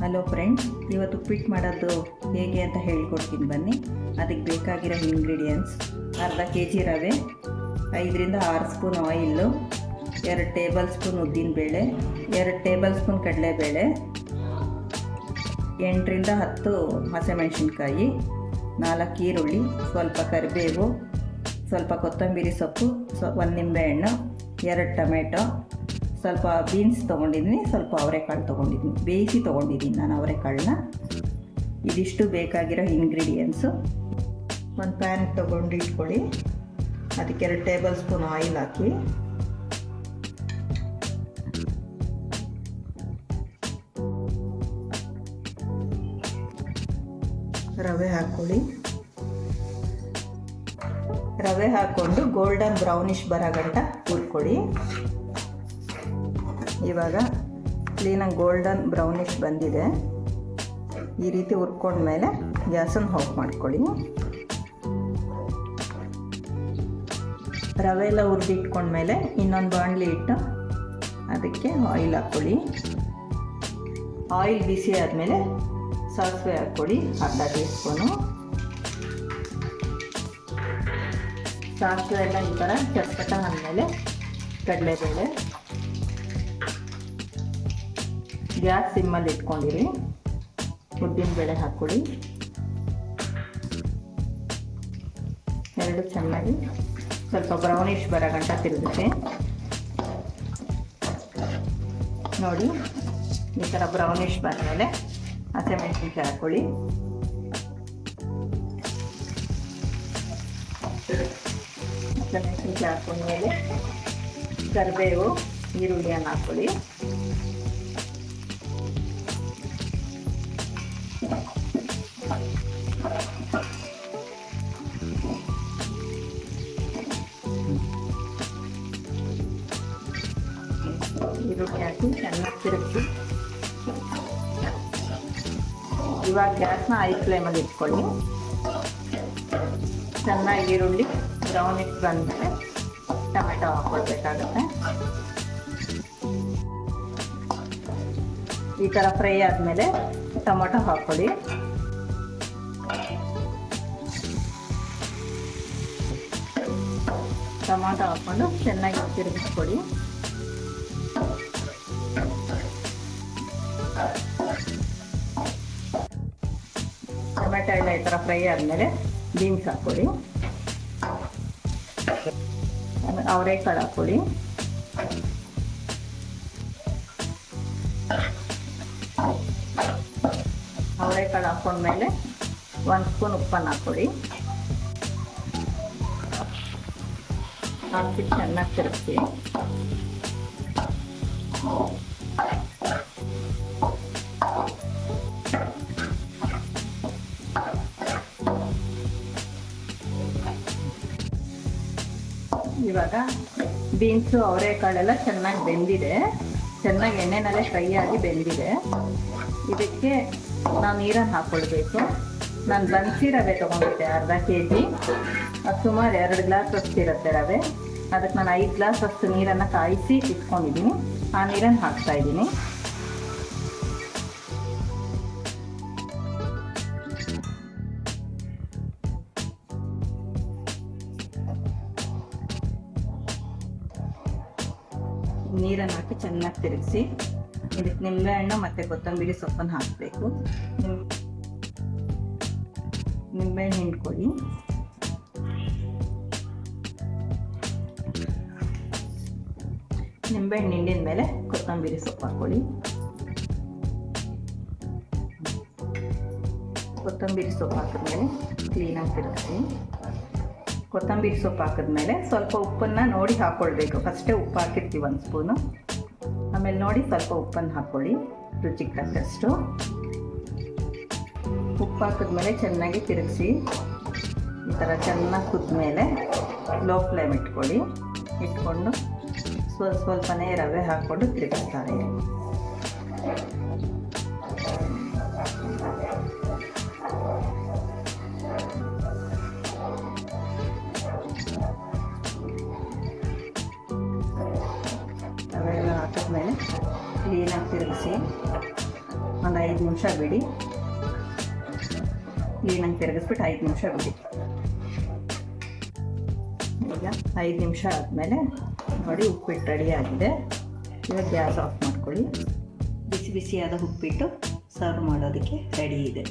Hello friends, ಇವತ್ತು ಉಪ್ಪಿಟ್ಟು ಮಾಡೋದು ಹೇಗೆ ಅಂತ ಹೇಳ್ಕೊಡ್ತೀನಿ ಬನ್ನಿ. ಅದಕ್ಕೆ ಬೇಕಾಗಿರೋ ಇಂಗ್ರೀಡಿಯೆಂಟ್ಸ್: ಅರ್ಧ kg ರವೆ, 5ರಿಂದ 6 ಸ್ಪೂನ್ ಆಯಿಲ್ಲು, 2 ಟೇಬಲ್ ಸ್ಪೂನ್ ಉದ್ದಿನಬೇಳೆ, 2 ಟೇಬಲ್ ಸ್ಪೂನ್ ಕಡಲೆಬೇಳೆ, 8ರಿಂದ 10 ಹಸಿಮೆಣಸಿನ್ಕಾಯಿ, 4 ಈರುಳ್ಳಿ, ಸ್ವಲ್ಪ ಕರಿಬೇವು, ಸ್ವಲ್ಪ ಕೊತ್ತಂಬರಿ ಸೊಪ್ಪು, 1 ನಿಂಬೆಹಣ್ಣು, 2 ಟೊಮೆಟೊ, ಸ್ವಲ್ಪ ಬೀನ್ಸ್ ತೊಗೊಂಡಿದ್ದೀನಿ, ಸ್ವಲ್ಪ ಅವರೆಕಾಳು ತೊಗೊಂಡಿದ್ದೀನಿ, ಬೇಯಿಸಿ ತೊಗೊಂಡಿದ್ದೀನಿ ನಾನು ಅವರೆಕಾಳನ್ನ. ಇದಿಷ್ಟು ಬೇಕಾಗಿರೋ ಇಂಗ್ರೀಡಿಯೆಂಟ್ಸು. ಒಂದು ಪ್ಯಾನ್ ತೊಗೊಂಡು ಇಟ್ಕೊಳ್ಳಿ. ಅದಕ್ಕೆ 2 ಟೇಬಲ್ ಸ್ಪೂನ್ ಆಯಿಲ್ ಹಾಕಿ, ರವೆ ಹಾಕ್ಕೊಳ್ಳಿ. ರವೆ ಹಾಕ್ಕೊಂಡು ಗೋಲ್ಡನ್ ಬ್ರೌನಿಷ್ ಬರೋ ಗಂಟ ಹುರ್ಕೊಳ್ಳಿ. ಇವಾಗ ಕ್ಲೀನಾಗಿ ಗೋಲ್ಡನ್ ಬ್ರೌನಿಷ್ ಬಂದಿದೆ. ಈ ರೀತಿ ಹುರ್ಕೊಂಡ್ಮೇಲೆ ಗ್ಯಾಸನ್ನು ಆಫ್ ಮಾಡ್ಕೊಳ್ಳಿ. ರವೆ ಎಲ್ಲ ಹುರಿದಿಟ್ಕೊಂಡ್ಮೇಲೆ ಇನ್ನೊಂದು ಬಾಣಲಿ ಇಟ್ಟು ಅದಕ್ಕೆ ಆಯಿಲ್ ಹಾಕ್ಕೊಳ್ಳಿ. ಆಯಿಲ್ ಬಿಸಿ ಆದಮೇಲೆ ಸಾಸಿವೆ ಹಾಕ್ಕೊಳ್ಳಿ, ಅರ್ಧ ಟೀ ಸ್ಪೂನು. ಸಾಸಿವೆ ಎಲ್ಲ ಈ ಥರ ಚಟ್ಪಟ ಆದಮೇಲೆ ಕಡಲೆಬೇಳೆ. ಗ್ಯಾಸ್ ಸಿಮ್ಮಲ್ಲಿ ಇಟ್ಕೊಂಡಿರಿ. ಉದ್ದಿನಬೇಳೆ ಹಾಕ್ಕೊಳ್ಳಿ. ಎರಡು ಚೆನ್ನಾಗಿ ಸ್ವಲ್ಪ ಬ್ರೌನಿಷ್ ಬರೋ ಗಂಟ ತಿರುಗಿಸಿ. ನೋಡಿ, ಈ ಥರ ಬ್ರೌನಿಷ್ ಬಂದಮೇಲೆ ಹಸಿಮೆಣಸಿನ್ಕಾಯಿ ಹಾಕ್ಕೊಳ್ಳಿ. ಹಸಿಮೆಣಸಿನ್ಕಾಯಿ ಹಾಕೊಂಡ್ಮೇಲೆ ಕರಿಬೇವು, ಈರುಳ್ಳಿಯನ್ನು ಹಾಕ್ಕೊಳ್ಳಿ. ಈರುಳ್ಳಿ ಹಾಕಿ ಚೆನ್ನಾಗಿ ತಿರುಗಿಸಿ. ಇವಾಗ ಗ್ಯಾಸ್ನ ಹೈ ಫ್ಲೇಮಲ್ಲಿ ಇಟ್ಕೊಳ್ಳಿ. ಚೆನ್ನಾಗಿ ಈರುಳ್ಳಿ ಬ್ರೌನಿಷ್ ಬಂದಮೇಲೆ ಟೊಮೆಟೊ ಹಾಕ್ಕೊಳ್ಬೇಕಾಗುತ್ತೆ. ಈ ಥರ ಫ್ರೈ ಆದಮೇಲೆ ಟೊಮೆಟೊ ಹಾಕ್ಕೊಳ್ಳಿ. ಟೊಮೆಟೊ ಹಾಕ್ಕೊಂಡು ಚೆನ್ನಾಗಿ ತಿರುಗಿಸ್ಕೊಡಿ. ಟೊಮೆಟೊ ಎಲ್ಲ ಈ ಥರ ಫ್ರೈ ಆದಮೇಲೆ ಬೀನ್ಸ್ ಹಾಕ್ಕೊಳ್ಳಿ. ಅವರೆಕಾಳು ಹಾಕ್ಕೊಳ್ಳಿ. ಅವರೆಕಾಳು ಹಾಕ್ಕೊಂಡ್ಮೇಲೆ 1 ಸ್ಪೂನ್ ಉಪ್ಪನ್ನು ಹಾಕ್ಕೊಳ್ಳಿ. ಹಾಕಿ ಚೆನ್ನಾಗಿ ತಿರುಗಿಸಿ. ಇವಾಗ ಬೀನ್ಸು ಅವರೆಕಾಳೆಲ್ಲ ಚೆನ್ನಾಗಿ ಬೆಂದಿದೆ. ಚೆನ್ನಾಗಿ ಎಣ್ಣೆನಲ್ಲೇ ಫ್ರೈ ಆಗಿ ಬೆಂದಿದೆ. ಇದಕ್ಕೆ ನಾವು ನೀರನ್ನು ಹಾಕ್ಕೊಳ್ಬೇಕು. ನಾನು ಬನ್ಸಿ ರವೆ ತೊಗೊಂಡಿದ್ದೆ, ಅರ್ಧ kg. ಅದು ಸುಮಾರು 2 ಗ್ಲಾಸ್ ಅಷ್ಟು ಇರುತ್ತೆ ರವೆ. ಅದಕ್ಕೆ ನಾನು 5 ಗ್ಲಾಸ್ ಅಷ್ಟು ನೀರನ್ನು ಕಾಯಿಸಿ ಇಟ್ಕೊಂಡಿದ್ದೀನಿ. ಆ ನೀರನ್ನು ಹಾಕ್ತಾಯಿದ್ದೀನಿ. ನೀರನ್ನು ಹಾಕಿ ಚೆನ್ನಾಗಿ ತಿರುಗಿಸಿ. ಇದಕ್ಕೆ ನಿಂಬೆಹಣ್ಣು ಮತ್ತು ಕೊತ್ತಂಬರಿ ಸೊಪ್ಪನ್ನು ಹಾಕಬೇಕು. ನಿಂಬೆಹಣ್ಣು ಹಿಂಡ್ಕೊಳ್ಳಿ. ನಿಂಬೆಹಣ್ಣು ಹಿಂಡಿದ ಮೇಲೆ ಕೊತ್ತಂಬರಿ ಸೊಪ್ಪು ಹಾಕ್ಕೊಳ್ಳಿ. ಕೊತ್ತಂಬರಿ ಸೊಪ್ಪು ಹಾಕಿದ್ಮೇಲೆ ಕ್ಲೀನಾಗಿ ತಿರುಗಿಸಿ. ಕೊತ್ತಂಬರಿ ಸೊಪ್ಪು ಹಾಕಿದ್ಮೇಲೆ ಸ್ವಲ್ಪ ಉಪ್ಪನ್ನು ನೋಡಿ ಹಾಕ್ಕೊಳ್ಬೇಕು. ಫಸ್ಟೇ ಉಪ್ಪು ಹಾಕಿರ್ತೀವಿ 1 ಸ್ಪೂನು. ಆಮೇಲೆ ನೋಡಿ ಸ್ವಲ್ಪ ಉಪ್ಪನ್ನು ಹಾಕ್ಕೊಳ್ಳಿ, ರುಚಿಗೆ ತಕ್ಕಷ್ಟು. ಉಪ್ಪು ಹಾಕಿದ್ಮೇಲೆ ಚೆನ್ನಾಗಿ ತಿರುಗಿಸಿ. ಈ ಥರ ಚೆನ್ನಾಗಿ ಕುದ್ಮೇಲೆ ಲೋ ಫ್ಲೇಮ್ ಇಟ್ಕೊಳ್ಳಿ. ಇಟ್ಕೊಂಡು ಸ್ವಲ್ಪನೇ ರವೆ ಹಾಕ್ಕೊಂಡು ತಿರುಗಿಸ್ತಾರೆ. ರವೆ ಎಲ್ಲ ಹಾಕಿದ್ಮೇಲೆ ಕ್ಲೀನಾಗಿ ತಿರುಗಿಸಿ. ಒಂದು 5 ನಿಮಿಷ ಬಿಡಿ. ಕ್ಲೀನಾಗಿ ತಿರುಗಿಸ್ಬಿಟ್ಟು 5 ನಿಮಿಷ ಬಿಡಿ. ಈಗ 5 ನಿಮಿಷ ಆದಮೇಲೆ ನೋಡಿ ಉಪ್ಪಿಟ್ಟು ರೆಡಿ ಆಗಿದೆ. ಇವಾಗ ಗ್ಯಾಸ್ ಆಫ್ ಮಾಡ್ಕೊಳ್ಳಿ. ಬಿಸಿ ಬಿಸಿಯಾದ ಉಪ್ಪಿಟ್ಟು ಸರ್ವ್ ಮಾಡೋದಕ್ಕೆ ರೆಡಿ ಇದೆ.